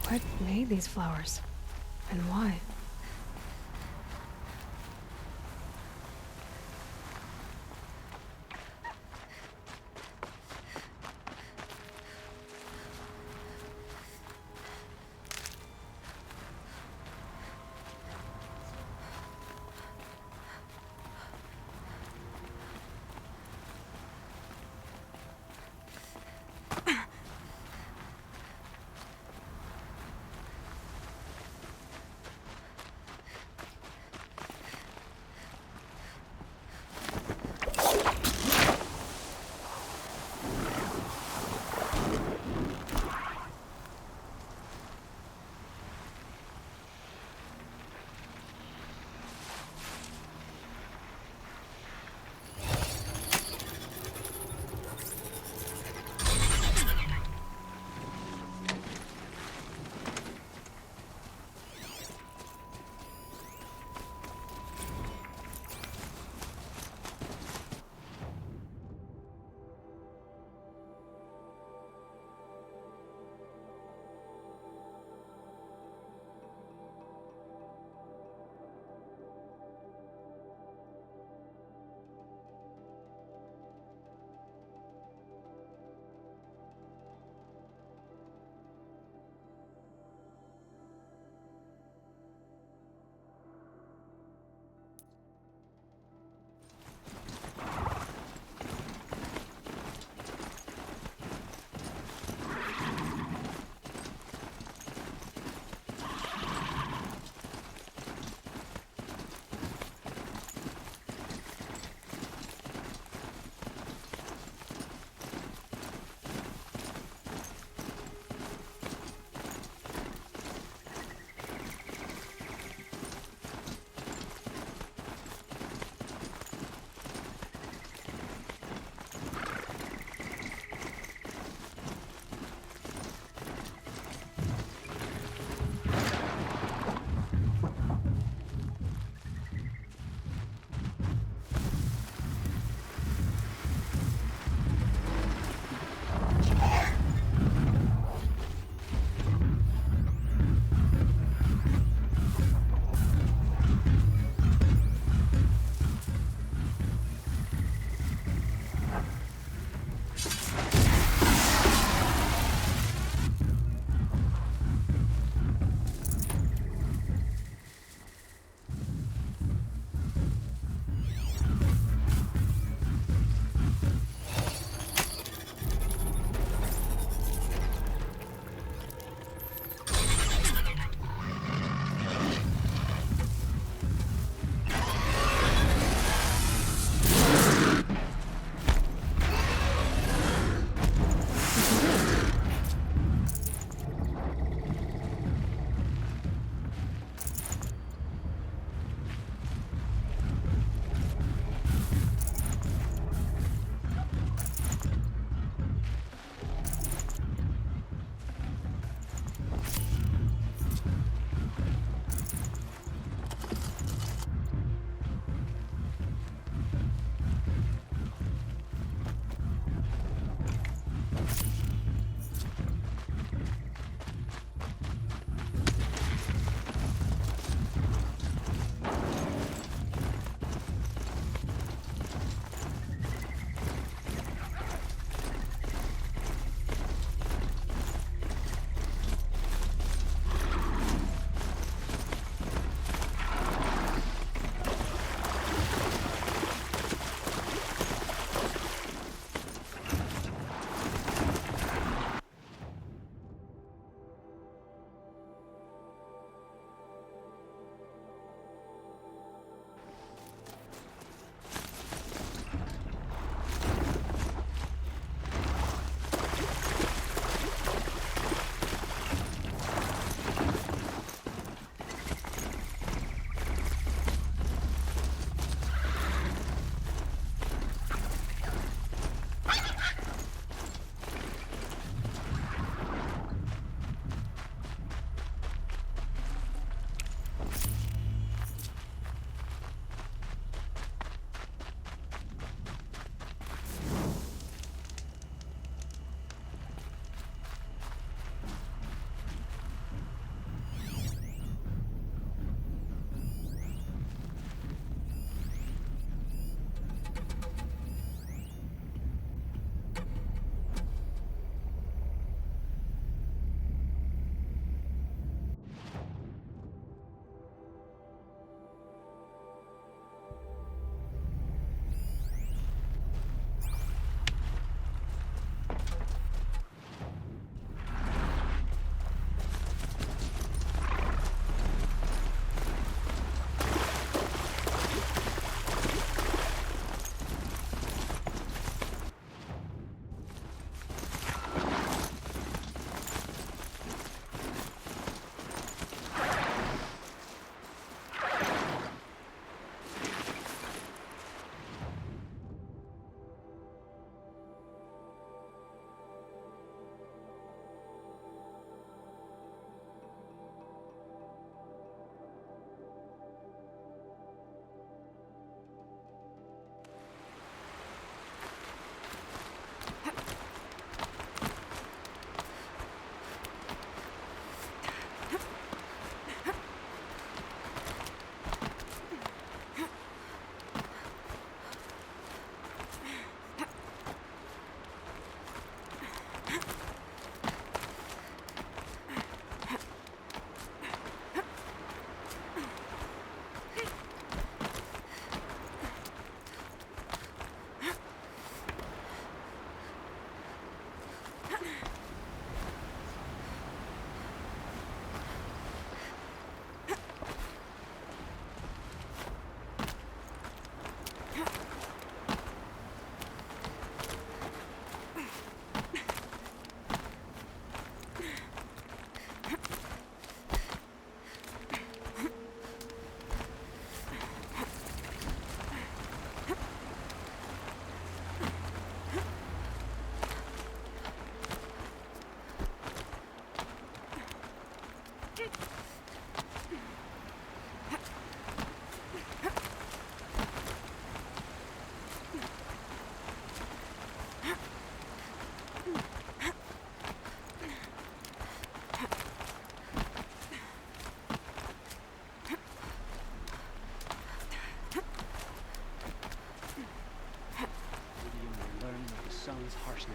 What made these flowers? And why?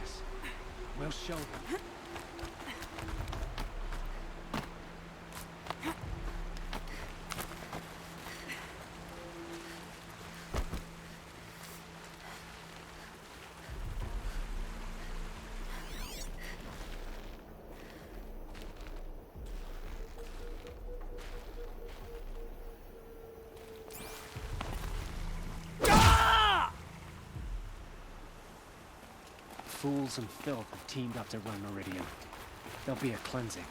business. We'll show them. Fools and filth have teamed up to run Meridian. There'll be a cleansing.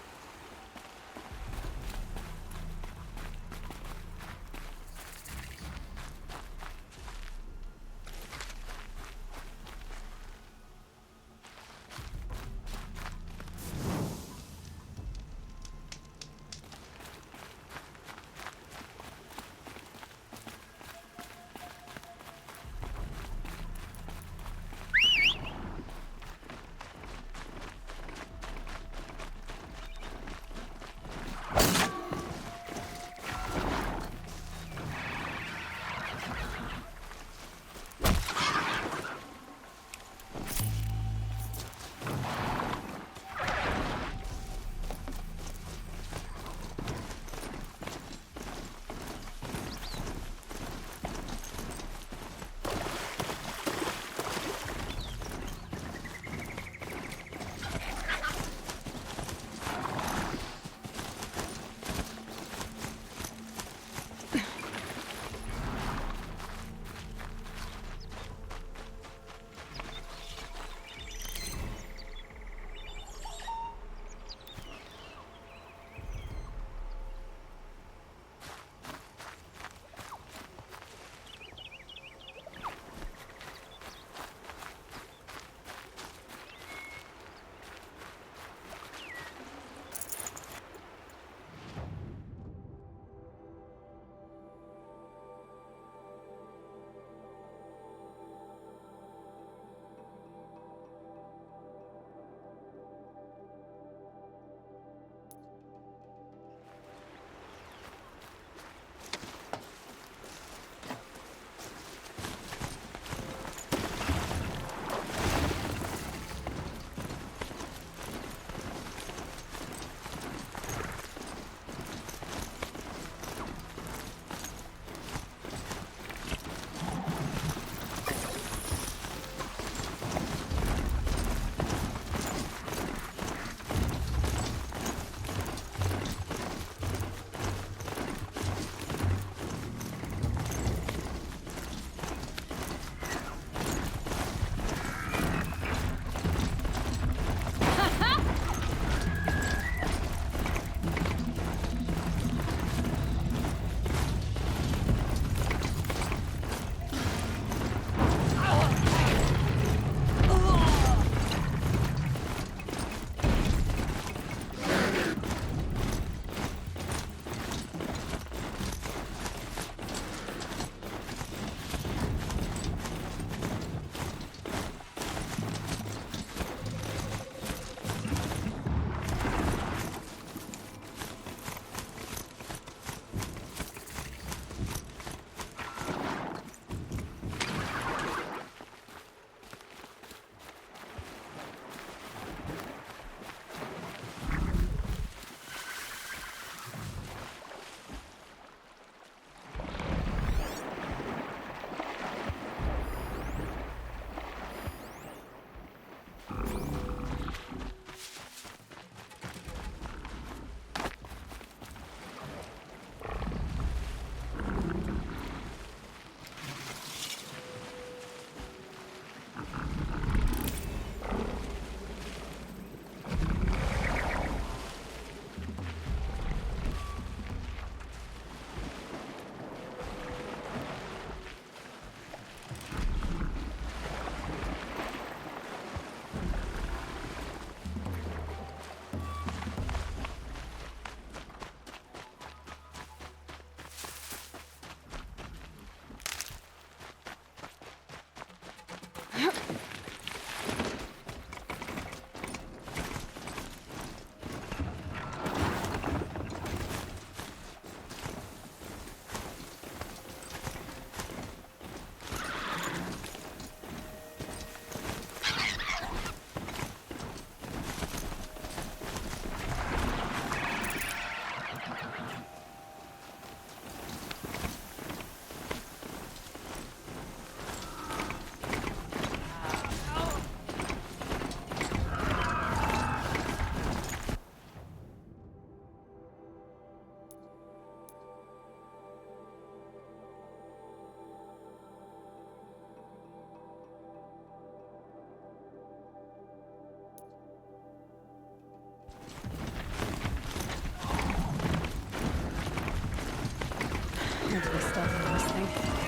be stealthy listening.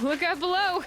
Look out below!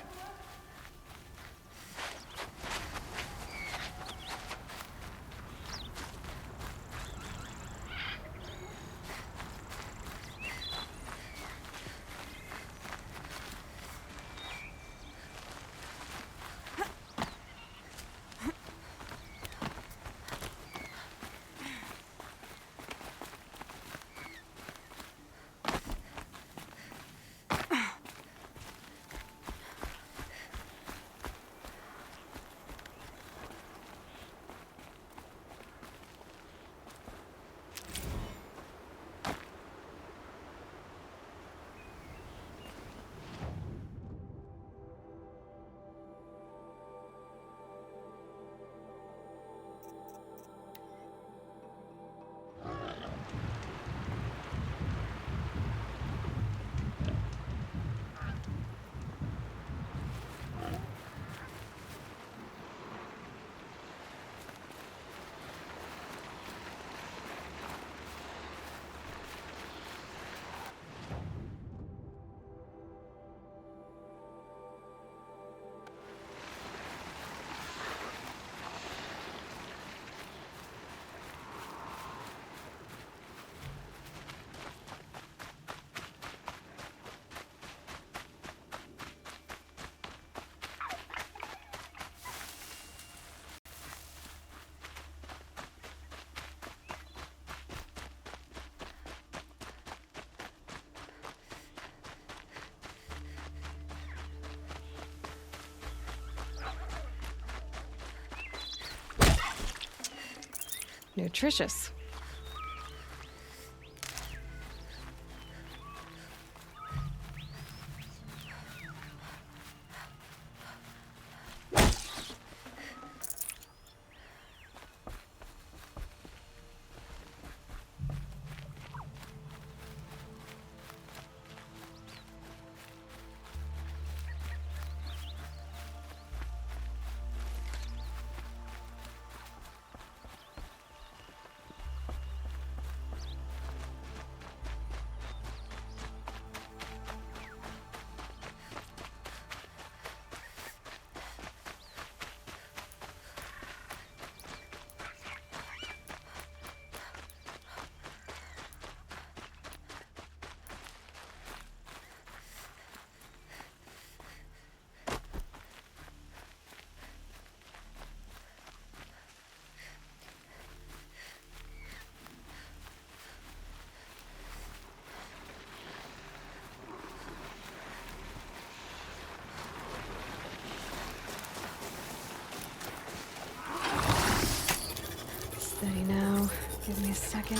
Nutritious. Steady now. Give me a second.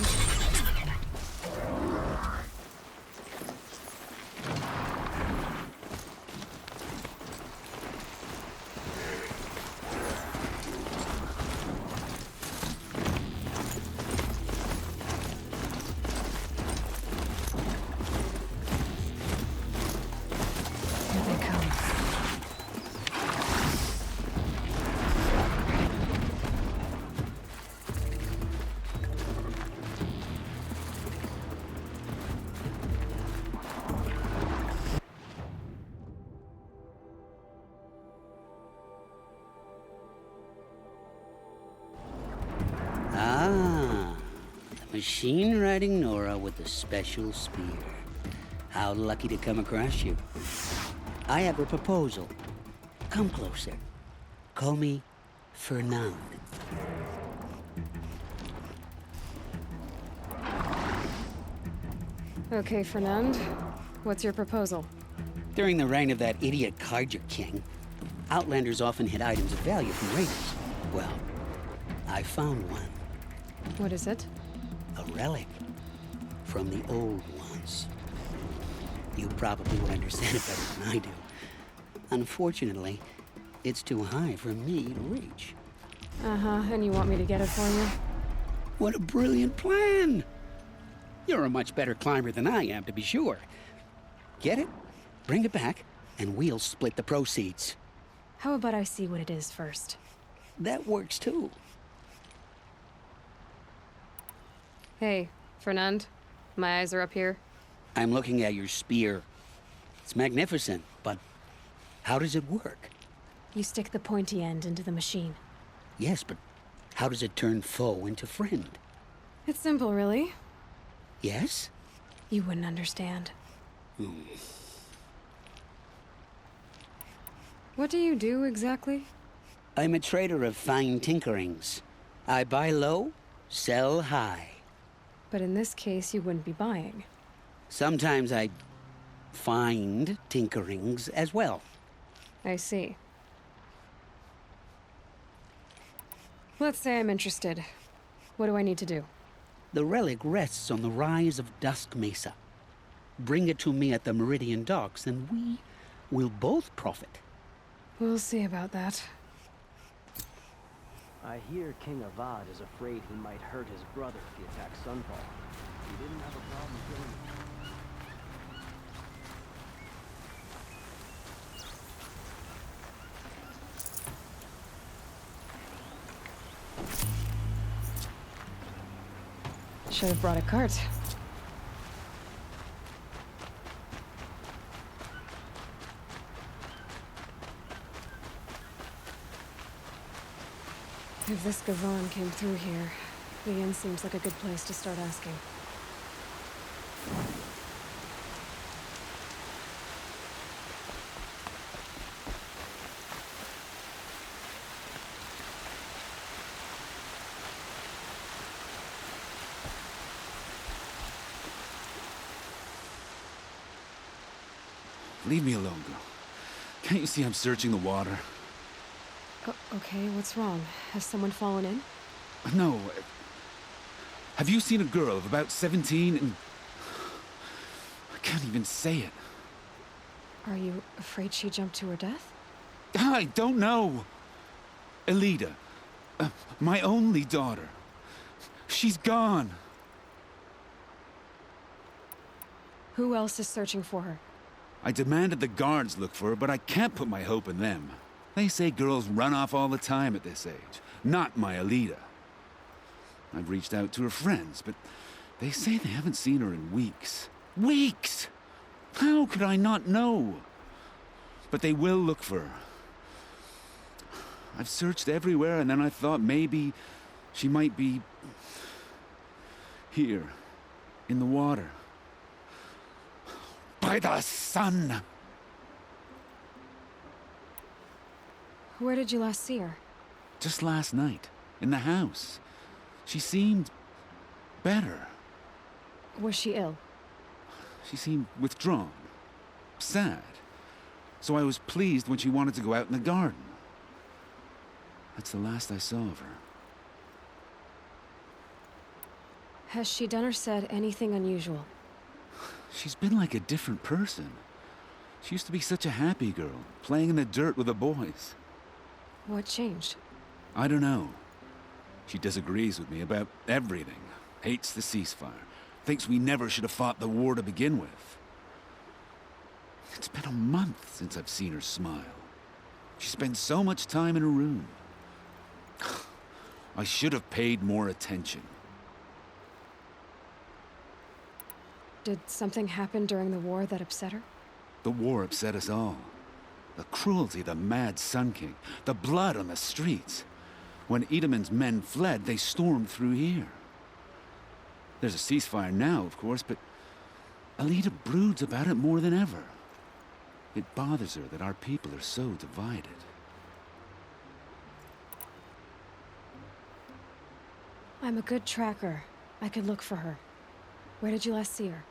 Here they come. Ah, the machine riding Nora with the special spear. How lucky to come across you. I have a proposal. Come closer. Call me Fernand. Okay, Fernand. What's your proposal? During the reign of that idiot Carja King, Outlanders often hid items of value from raiders. Well, I found one. What is it? A relic from the old ones. You probably would understand it better than I do. Unfortunately, it's too high for me to reach. Uh-huh, and you want me to get it for you? What a brilliant plan! You're a much better climber than I am, to be sure. Get it, bring it back, and we'll split the proceeds. How about I see what it is first? That works too. Hey, Fernand. My eyes are up here. I'm looking at your spear. It's magnificent, but How does it work? You stick the pointy end into the machine. Yes, but how does it turn foe into friend? It's simple, really. Yes? You wouldn't understand. What do you do, exactly? I'm a trader of fine tinkerings. I buy low, sell high. But in this case, you wouldn't be buying. Sometimes I find tinkerings as well. I see. Let's say I'm interested. What do I need to do? The relic rests on the rise of Dusk Mesa. Bring it to me at the Meridian docks, and we will both profit. We'll see about that. I hear King Avad is afraid he might hurt his brother if he attacks Sunfall. He didn't have a problem killing him. Should have brought a cart. If this Gavon came through here, the inn seems like a good place to start asking. Leave me alone, girl. Can't you see I'm searching the water? Okay, what's wrong? Has someone fallen in? No. Have you seen a girl of about 17 and... I can't even say it. Are you afraid she jumped to her death? I don't know. Elida. My only daughter. She's gone. Who else is searching for her? I demanded the guards look for her, but I can't put my hope in them. They say girls run off all the time at this age. Not my Elida. I've reached out to her friends, but they say they haven't seen her in weeks. Weeks! How could I not know? But they will look for her. I've searched everywhere, and then I thought maybe she might be... here, in the water. By the sun! Where did you last see her? Just last night, in the house. She seemed... better. Was she ill? She seemed withdrawn. Sad. So I was pleased when she wanted to go out in the garden. That's the last I saw of her. Has she done or said anything unusual? She's been like a different person. She used to be such a happy girl, playing in the dirt with the boys. What changed? I don't know. She disagrees with me about everything. Hates the ceasefire. Thinks we never should have fought the war to begin with. It's been a month since I've seen her smile. She spends so much time in her room. I should have paid more attention. Did something happen during the war that upset her? The war upset us all. The cruelty of the mad Sun King. The blood on the streets. When Edamon's men fled, they stormed through here. There's a ceasefire now, of course, but Elida broods about it more than ever. It bothers her that our people are so divided. I'm a good tracker. I could look for her. Where did you last see her?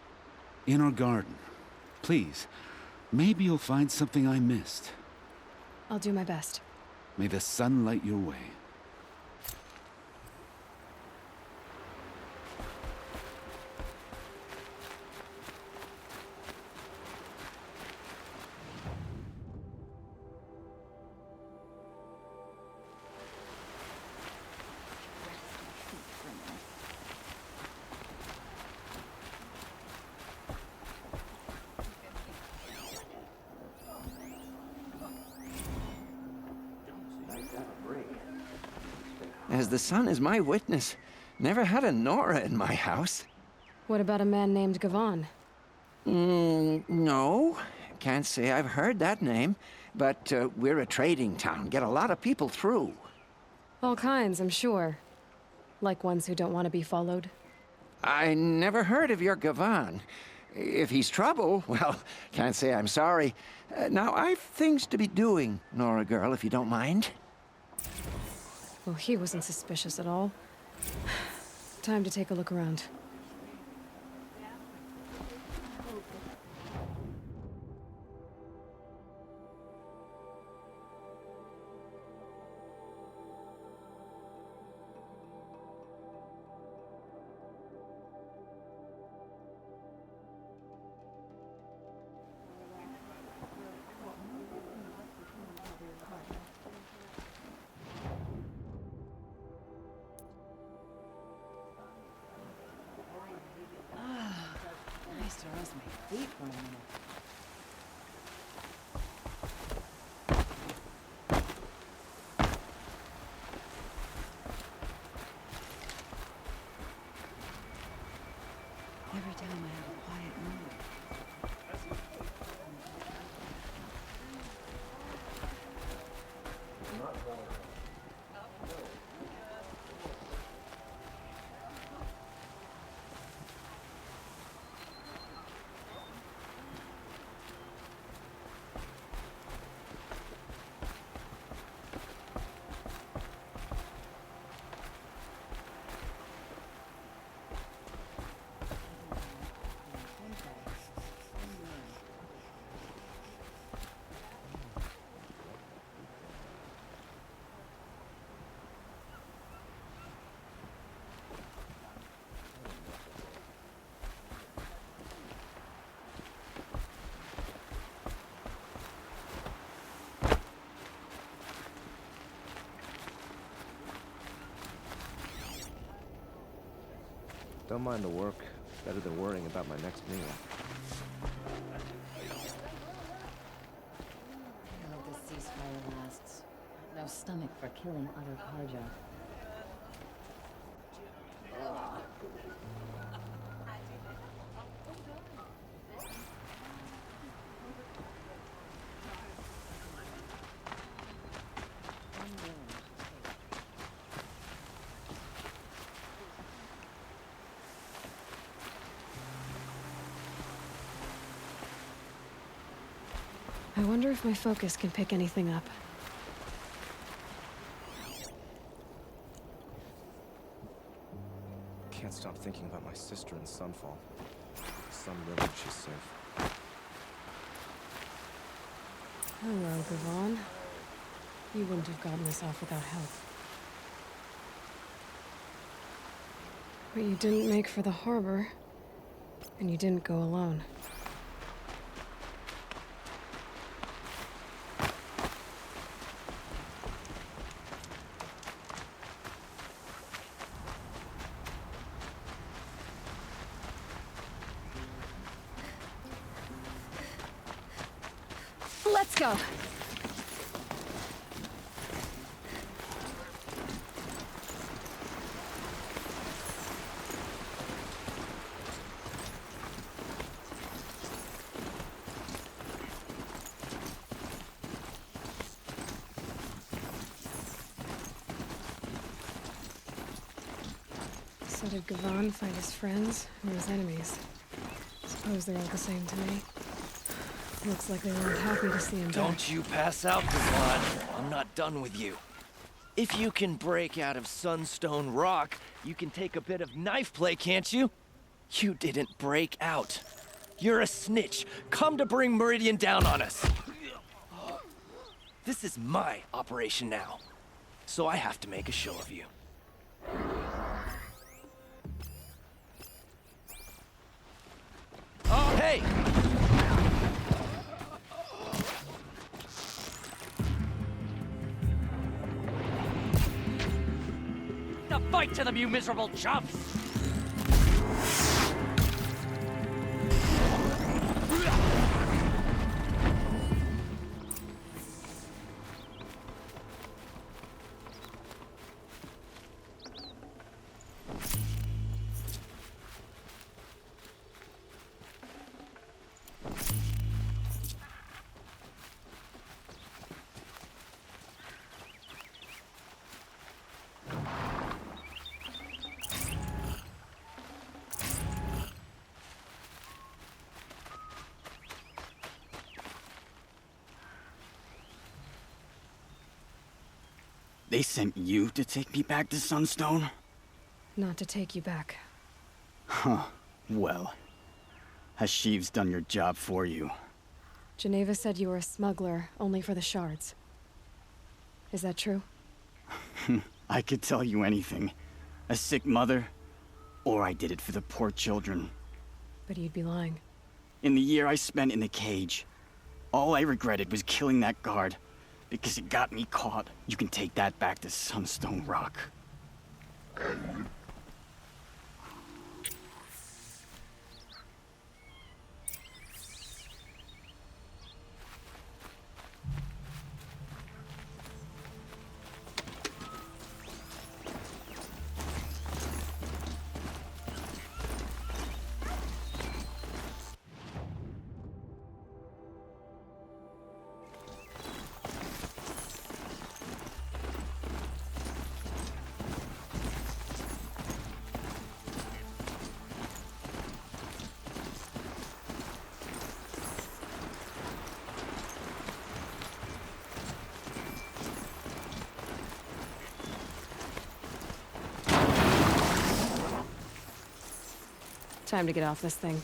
In our garden. Please, maybe you'll find something I missed. I'll do my best. May the sun light your way. As the sun is my witness, never had a Nora in my house. What about a man named Gavon? No. Can't say I've heard that name. but we're a trading town. Get a lot of people through. All kinds, I'm sure. Like ones who don't want to be followed. I never heard of your Gavan. If he's trouble, well, can't say I'm sorry. Now, I've things to be doing, Nora girl, if you don't mind. Well, he wasn't suspicious at all. Time to take a look around. Nice to rest my feet for a minute. Every time I have a quiet moment. Don't mind the work. Better than worrying about my next meal. I hope this ceasefire lasts. No stomach for killing other Karja. I wonder if my focus can pick anything up. Can't stop thinking about my sister in Sunfall. Some village is safe. Hello, Gavon. You wouldn't have gotten this off without help. But you didn't make for the harbor, and you didn't go alone. Let's go! So did Gavon find his friends or his enemies? Suppose they're all the same to me. Looks like they weren't happy to see him back. Don't you pass out, Devon. I'm not done with you. If you can break out of Sunstone Rock, you can take a bit of knife play, can't you? You didn't break out. You're a snitch, come to bring Meridian down on us. This is my operation now, so I have to make a show of you. Oh, hey! The fight to them, you miserable chumps! They sent you to take me back to Sunstone? Not to take you back. Huh. Well, has Sheeves done your job for you? Geneva said you were a smuggler, only for the shards. Is that true? I could tell you anything. A sick mother, or I did it for the poor children. But you'd be lying. In the year I spent in the cage, all I regretted was killing that guard, because it got me caught. You can take that back to Sunstone Rock. Time to get off this thing.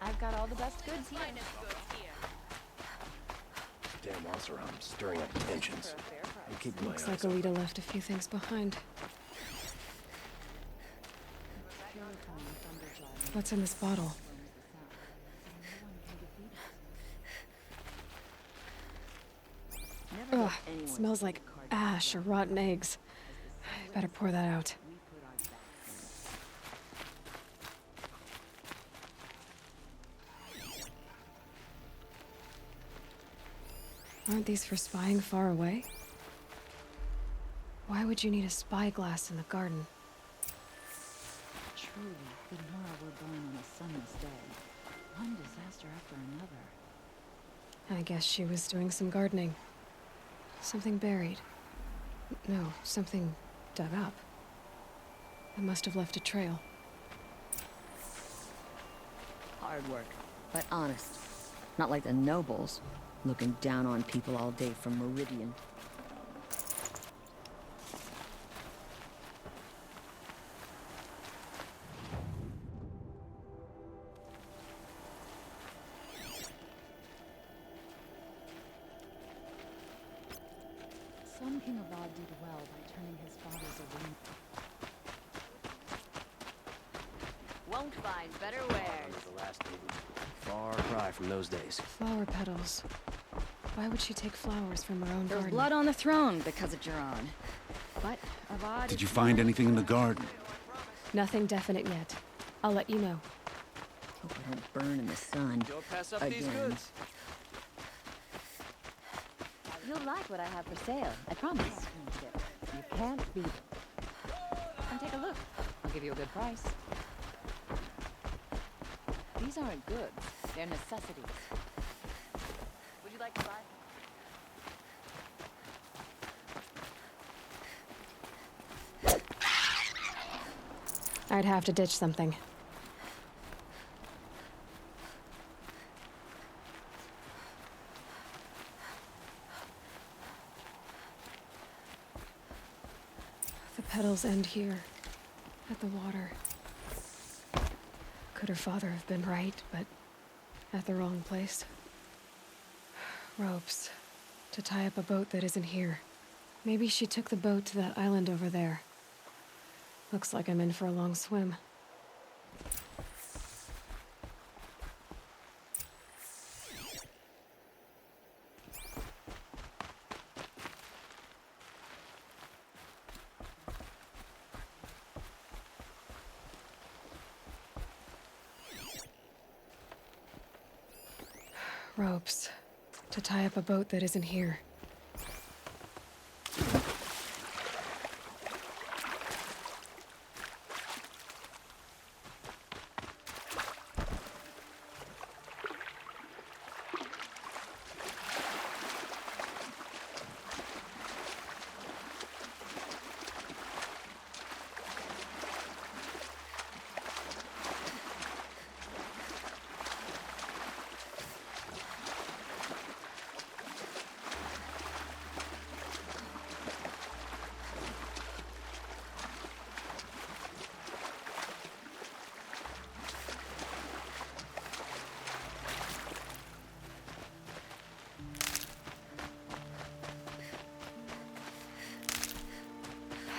I've got all the best goods here. Damn monster, I'm stirring up tensions. I'm keeping my Looks eyes like Alita left a few things behind. What's in this bottle? Ugh, it smells like ash or rotten eggs. I better pour that out. Aren't these for spying far away? Why would you need a spyglass in the garden? Truly, the Nora were born on a sunless day. One disaster after another. I guess she was doing some gardening. Something buried. No, something dug up. It must have left a trail. Hard work, but honest. Not like the nobles, looking down on people all day from Meridian. Some King Avad did well by turning his father's arena. Won't find better wares. The last lady. Far cry from those days. Flower petals. Why would she take flowers from her own There's garden? blood on the throne because of Jiran. But Avad... Did you find anything in the garden? Nothing definite yet. I'll let you know. Hope I don't burn in the sun. Don't pass up Again. these goods. You'll like what I have for sale. I promise. You can't beat it. Come take a look. I'll give you a good price. These aren't goods. They're necessities. Would you like to buy? I'd have to ditch something. The petals end here, at the water. Could her father have been right, but at the wrong place? Ropes, to tie up a boat that isn't here. Maybe she took the boat to that island over there. Looks like I'm in for a long swim. Ropes. To tie up a boat that isn't here.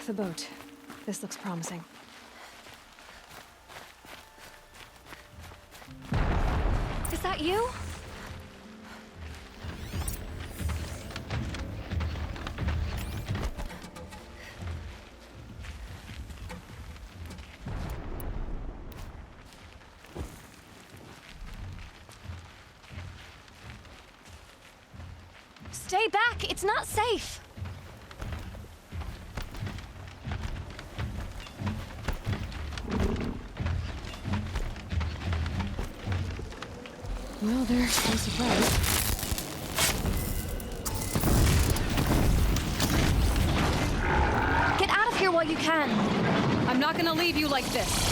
The boat. This looks promising. Is that you? Stay back! It's not safe! Well, there's no surprise. Get out of here while you can! I'm not gonna leave you like this.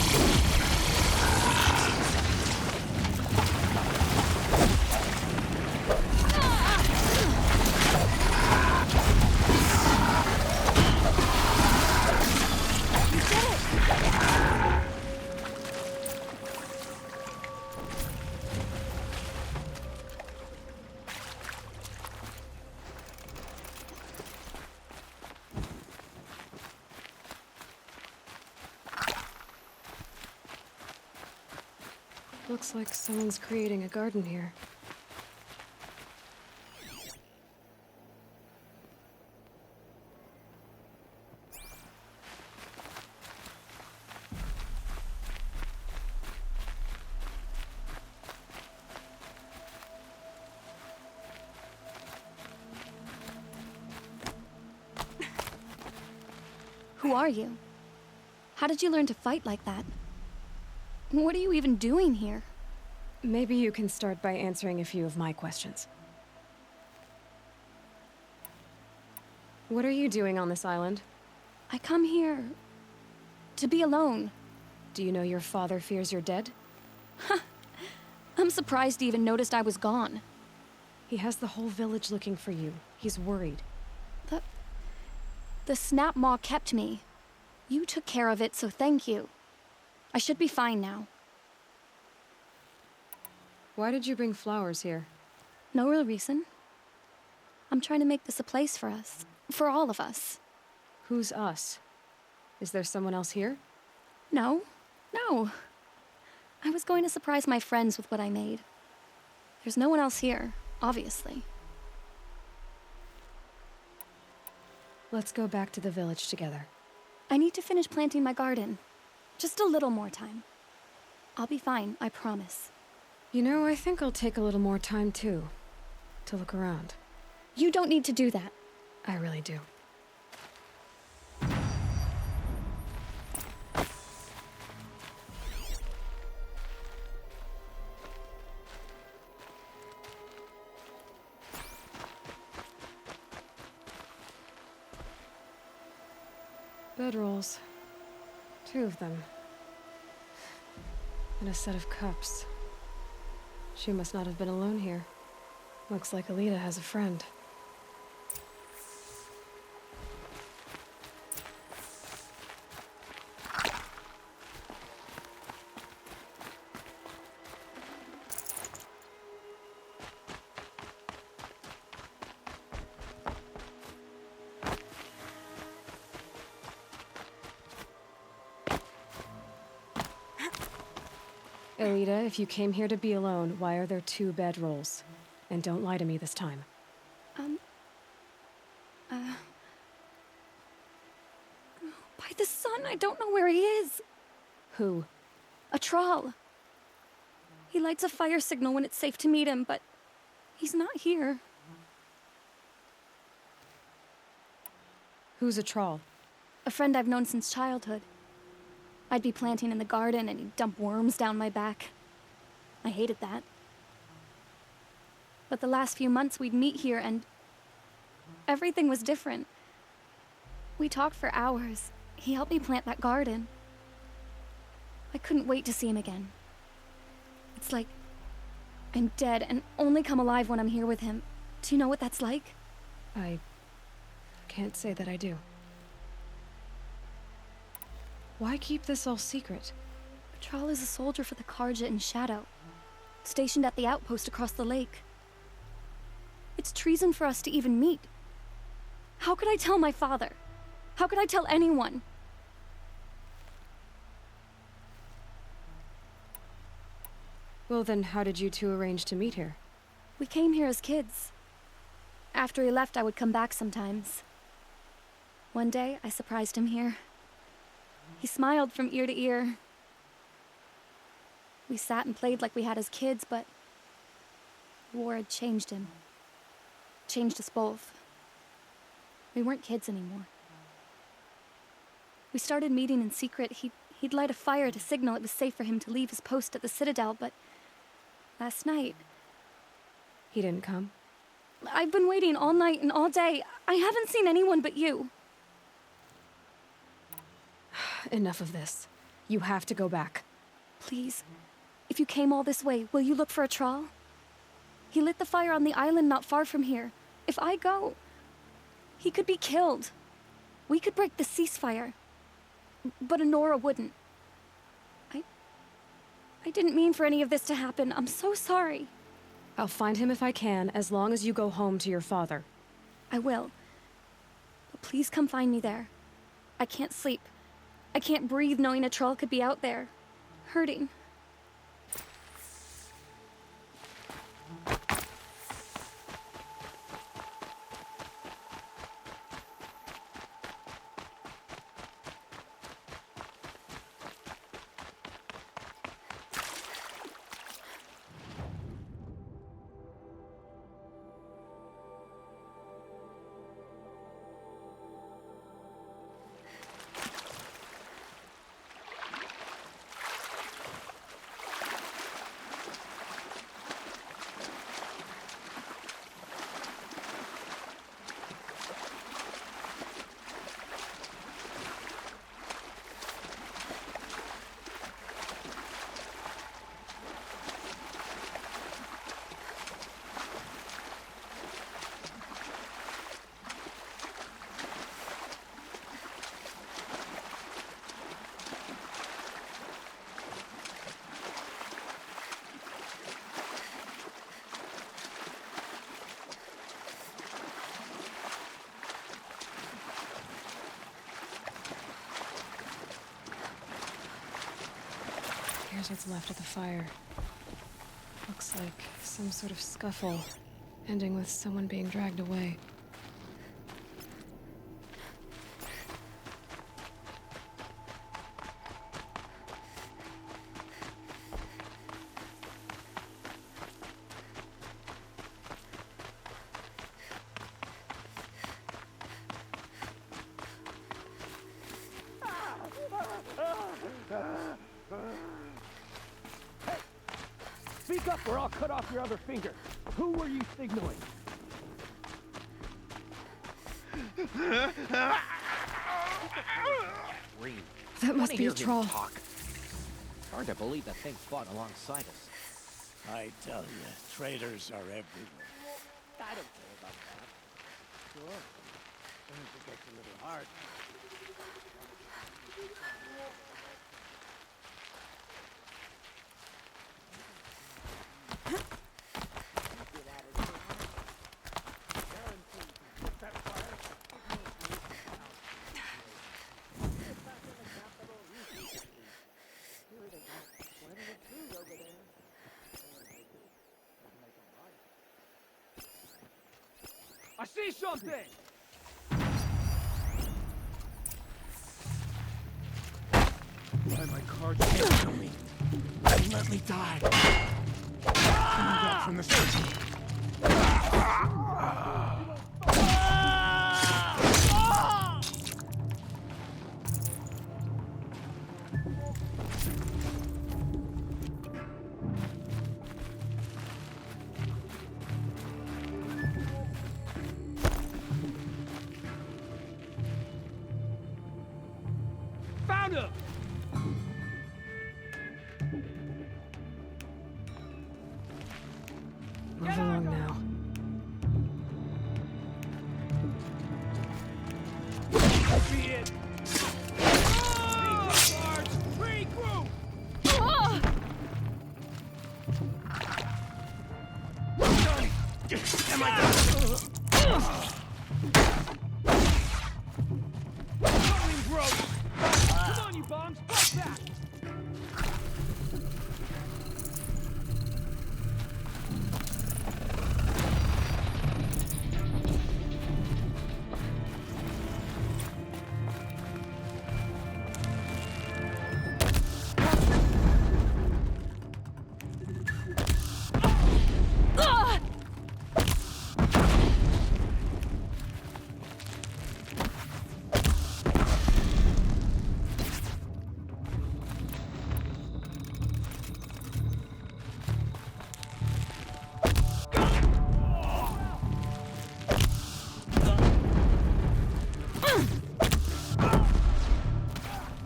Looks like someone's creating a garden here. Who are you? How did you learn to fight like that? What are you even doing here? Maybe you can start by answering a few of my questions. What are you doing on this island? I come here to be alone. Do you know your father fears you're dead? I'm surprised he even noticed I was gone. He has the whole village looking for you. He's worried. The snap maw kept me. You took care of it, so thank you. I should be fine now. Why did you bring flowers here? No real reason. I'm trying to make this a place for us. For all of us. Who's us? Is there someone else here? No. No. I was going to surprise my friends with what I made. There's no one else here, obviously. Let's go back to the village together. I need to finish planting my garden. Just a little more time. I'll be fine, I promise. You know, I think I'll take a little more time too. To look around. You don't need to do that. I really do. Bedrolls. 2 of them. And a set of cups. She must not have been alone here. Looks like Alita has a friend. Alita, if you came here to be alone, why are there 2 bedrolls? And don't lie to me this time. By the sun, I don't know where he is. Who? A troll. He lights a fire signal when it's safe to meet him, but He's not here. Who's a troll? A friend I've known since childhood. I'd be planting in the garden and he'd dump worms down my back. I hated that. But the last few months we'd meet here and everything was different. We talked for hours. He helped me plant that garden. I couldn't wait to see him again. It's like I'm dead and only come alive when I'm here with him. Do you know what that's like? I can't say that I do. Why keep this all secret? Patral is a soldier for the Karja in Shadow, stationed at the outpost across the lake. It's treason for us to even meet. How could I tell my father? How could I tell anyone? Well then, how did you two arrange to meet here? We came here as kids. After he left, I would come back sometimes. One day, I surprised him here. He smiled from ear to ear. We sat and played like we had as kids, but war had changed him. Changed us both. We weren't kids anymore. We started meeting in secret. He'd light a fire to signal it was safe for him to leave his post at the Citadel, but last night... He didn't come? I've been waiting all night and all day. I haven't seen anyone but you. Enough of this. You have to go back. Please, if you came all this way, will you look for a trawl? He lit the fire on the island not far from here. If I go, he could be killed. We could break the ceasefire. But Honora wouldn't. I didn't mean for any of this to happen. I'm so sorry. I'll find him if I can, as long as you go home to your father. I will. But please come find me there. I can't sleep. I can't breathe knowing a troll could be out there, hurting. Here's what's left of the fire. Looks like some sort of scuffle, ending with someone being dragged away. Speak up or I'll cut off your other finger. Who were you signaling? That must be a troll. Hard to believe that thing fought alongside us. I tell you, traitors are everywhere. I don't care about that. Sure. Things it gets a little hard. I see something! Why my cards can't kill me? Let me die. Coming back from the city. Alita! Move along now. That'll be it! Regroup, Sarge! Regroup! Am I Going broke! Come on, you bombs! Fight back!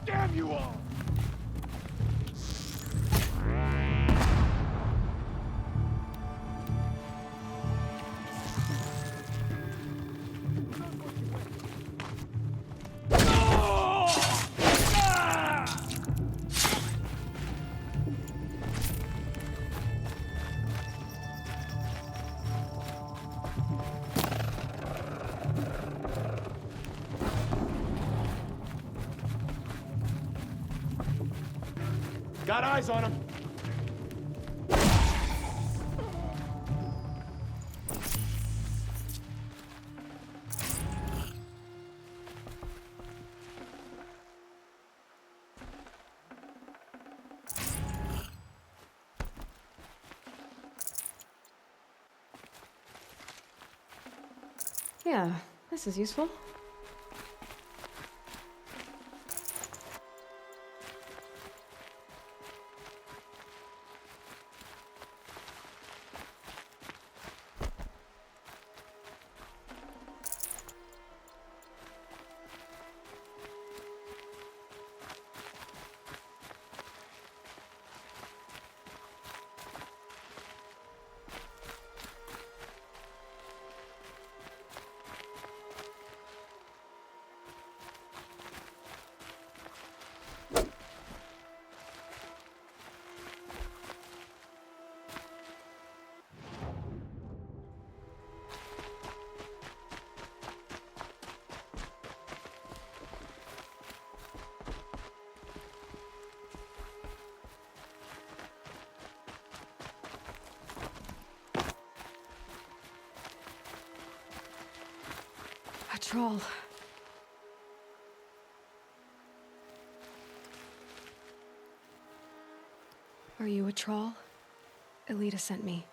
Damn you all! Got eyes on him. Yeah, this is useful. A troll. Are you a troll? Alita sent me.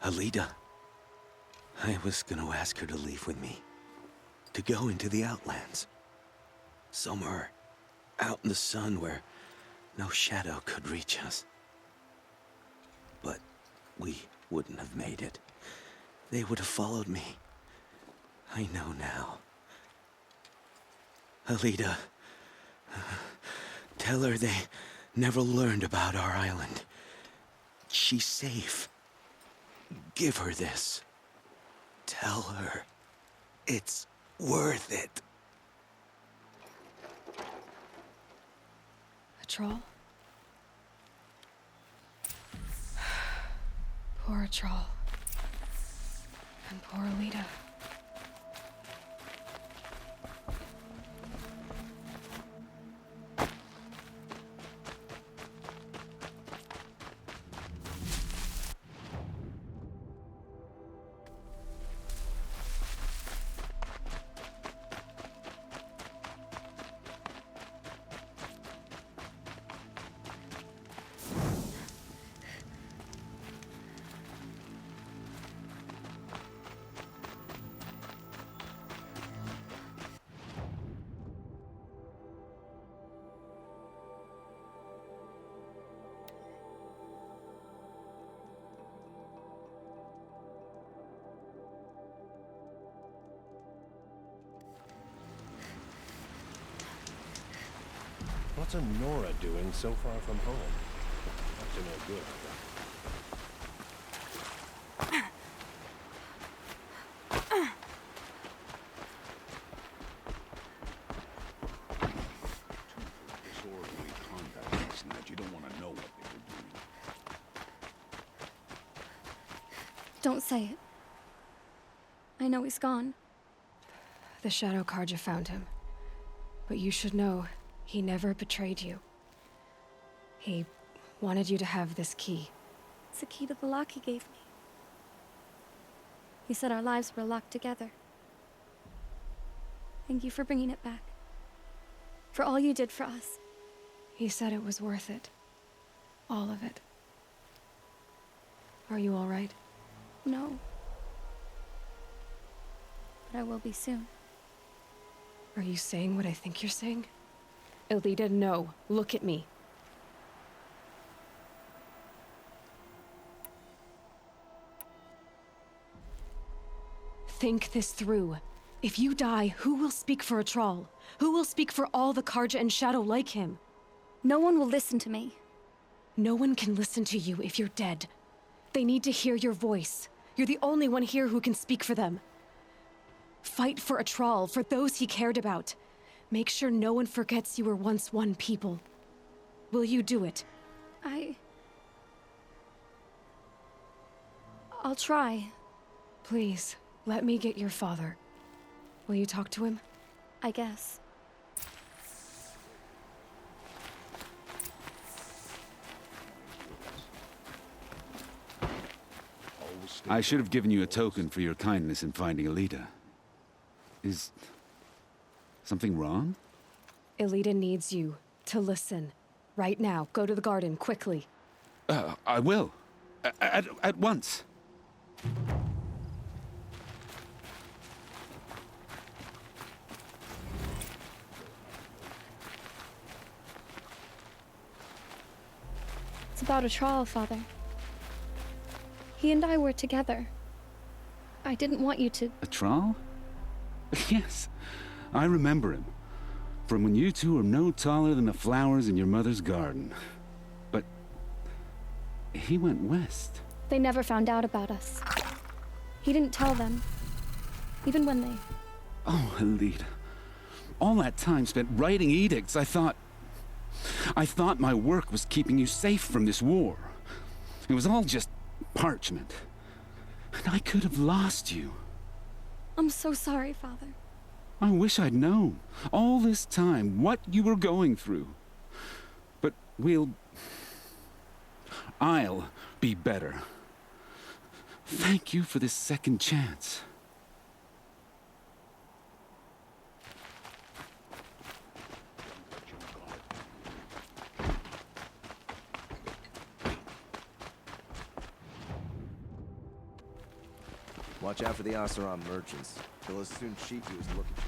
Alita? I was gonna ask her to leave with me. To go into the Outlands. Somewhere out in the sun where no shadow could reach us. But we wouldn't have made it. They would have followed me. I know now. Alita, tell her they never learned about our island. She's safe. Give her this. Tell her it's worth it. A troll? Poor troll. And poor Alita. What's a Nora doing so far from home? Up to no good. Disorderly conduct, isn't that you don't want to know what they were doing. Don't say it. I know he's gone. The Shadow Carja found him. But you should know, he never betrayed you. He wanted you to have this key. It's the key to the lock he gave me. He said our lives were locked together. Thank you for bringing it back. For all you did for us. He said it was worth it. All of it. Are you all right? No. But I will be soon. Are you saying what I think you're saying? Elita, no. Look at me. Think this through. If you die, who will speak for Atral? Who will speak for all the Carja and Shadow like him? No one will listen to me. No one can listen to you if you're dead. They need to hear your voice. You're the only one here who can speak for them. Fight for Atral, for those he cared about. Make sure no one forgets you were once one people. Will you do it? I'll try. Please, let me get your father. Will you talk to him? I guess. I should have given you a token for your kindness in finding Elita. Is something wrong? Elita needs you to listen. Right now, go to the garden, quickly. I will. At once. It's about Atral, Father. He and I were together. I didn't want you to... Atral? Yes, I remember him. From when you two were no taller than the flowers in your mother's garden. But he went west. They never found out about us. He didn't tell them. Even when they... Oh, Elita. All that time spent writing edicts, I thought my work was keeping you safe from this war. It was all just parchment. And I could have lost you. I'm so sorry, Father. I wish I'd known, all this time, what you were going through. But I'll be better. Thank you for this second chance. Watch out for the Asaram merchants. They'll as soon cheat you as look at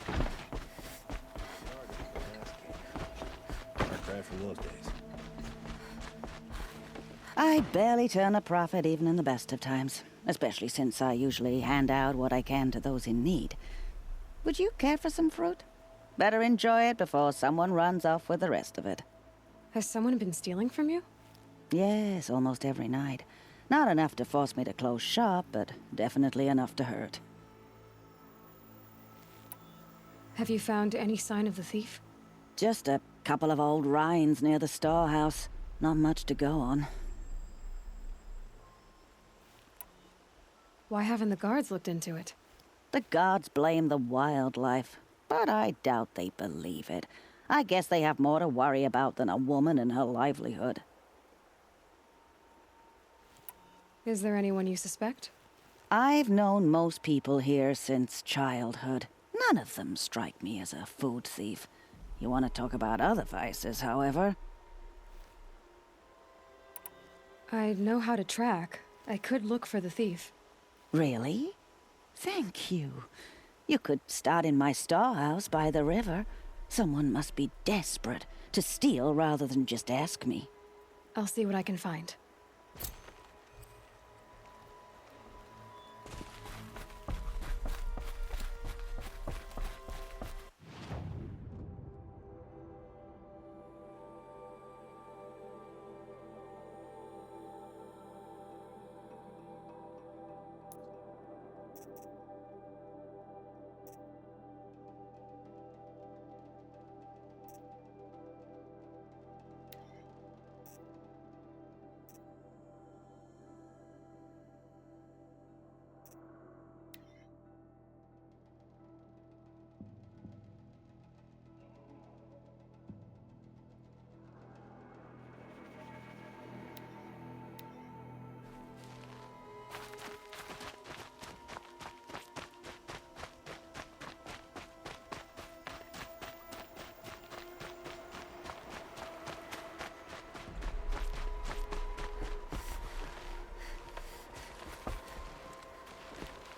you. Hard drive from those days. I barely turn a profit even in the best of times, especially since I usually hand out what I can to those in need. Would you care for some fruit? Better enjoy it before someone runs off with the rest of it. Has someone been stealing from you? Yes, almost every night. Not enough to force me to close shop, but definitely enough to hurt. Have you found any sign of the thief? Just a couple of old rinds near the storehouse. Not much to go on. Why haven't the guards looked into it? The guards blame the wildlife, but I doubt they believe it. I guess they have more to worry about than a woman and her livelihood. Is there anyone you suspect? I've known most people here since childhood. None of them strike me as a food thief. You want to talk about other vices, however? I know how to track. I could look for the thief. Really? Thank you. You could start in my storehouse by the river. Someone must be desperate to steal rather than just ask me. I'll see what I can find.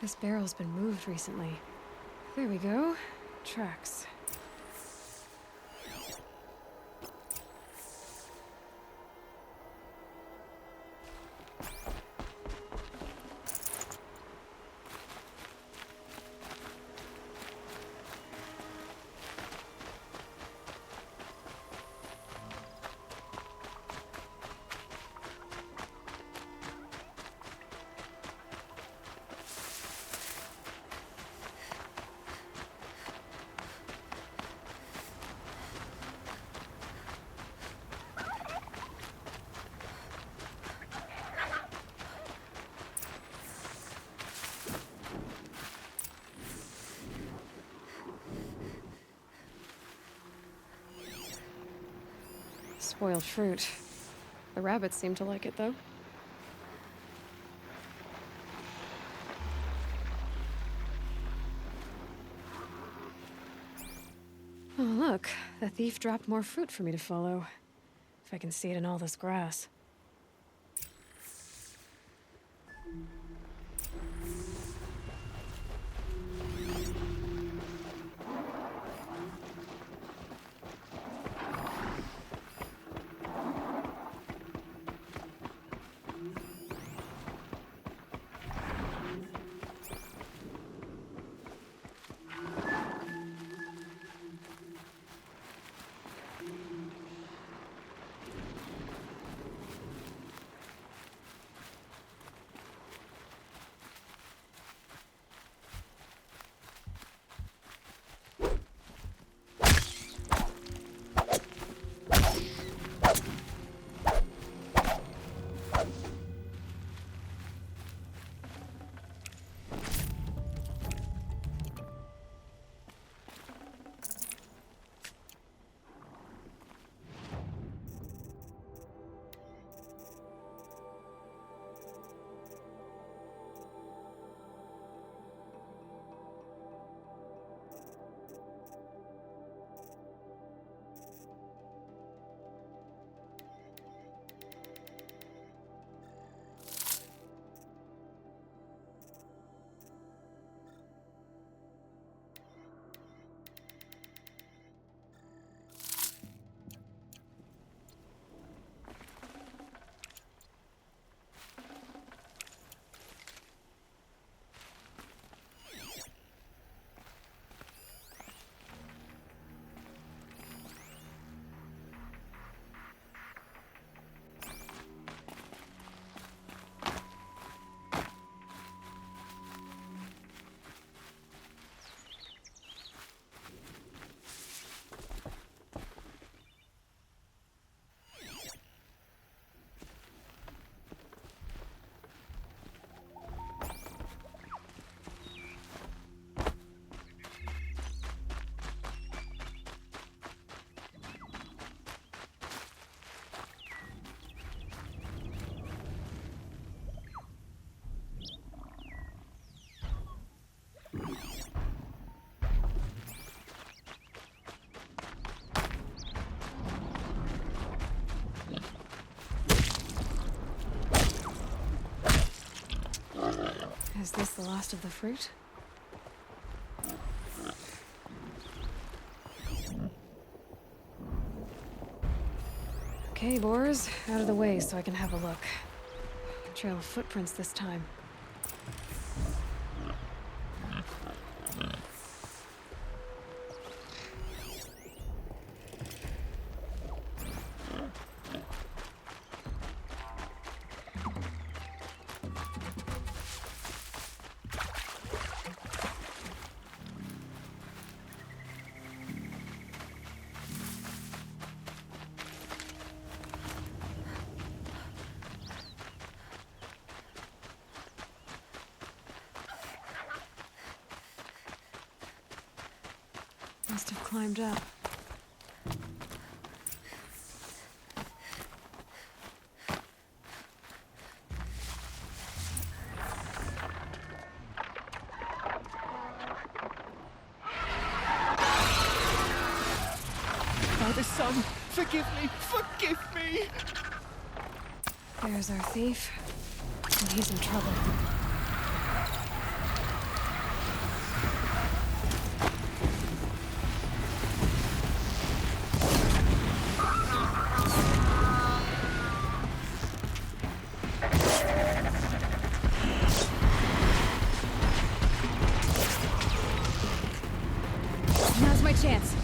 This barrel's been moved recently. There we go. Tracks. Spoiled fruit. The rabbits seem to like it, though. Oh, look. The thief dropped more fruit for me to follow. If I can see it in all this grass. Is this the last of the fruit? Okay, boars, out of the way so I can have a look. Trail of footprints this time. Must have climbed up. Father, son, forgive me! Forgive me! There's our thief. And he's in trouble. chance.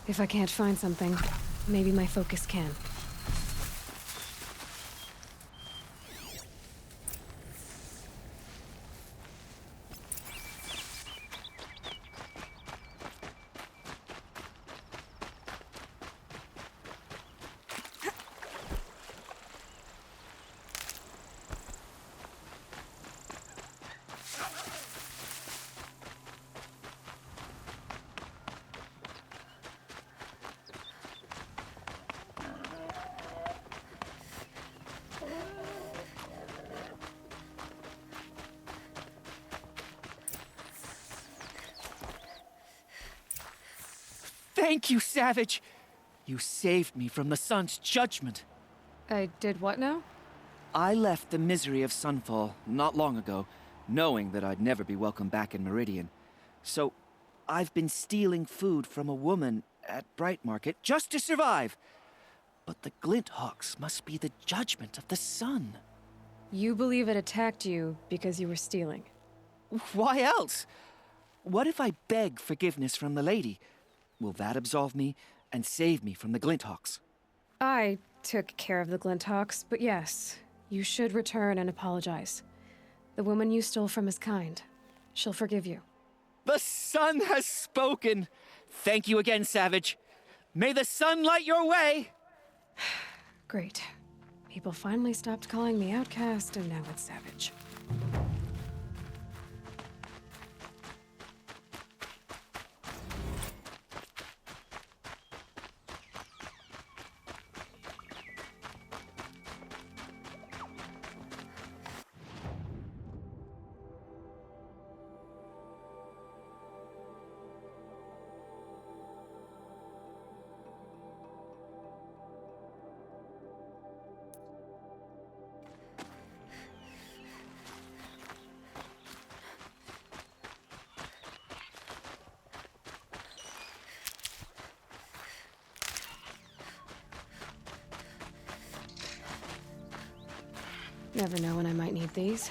If I can't find something, maybe my focus can. Thank you, Savage! You saved me from the sun's judgment. I did what now? I left the misery of Sunfall not long ago, knowing that I'd never be welcome back in Meridian. So, I've been stealing food from a woman at Bright Market just to survive. But the Glinthawks must be the judgment of the sun. You believe it attacked you because you were stealing? Why else? What if I beg forgiveness from the lady? Will that absolve me and save me from the Glinthawks? I took care of the Glinthawks, but yes, you should return and apologize. The woman you stole from is kind. She'll forgive you. The sun has spoken! Thank you again, Savage. May the sun light your way! Great. People finally stopped calling me outcast, and now it's Savage. Never know when I might need these.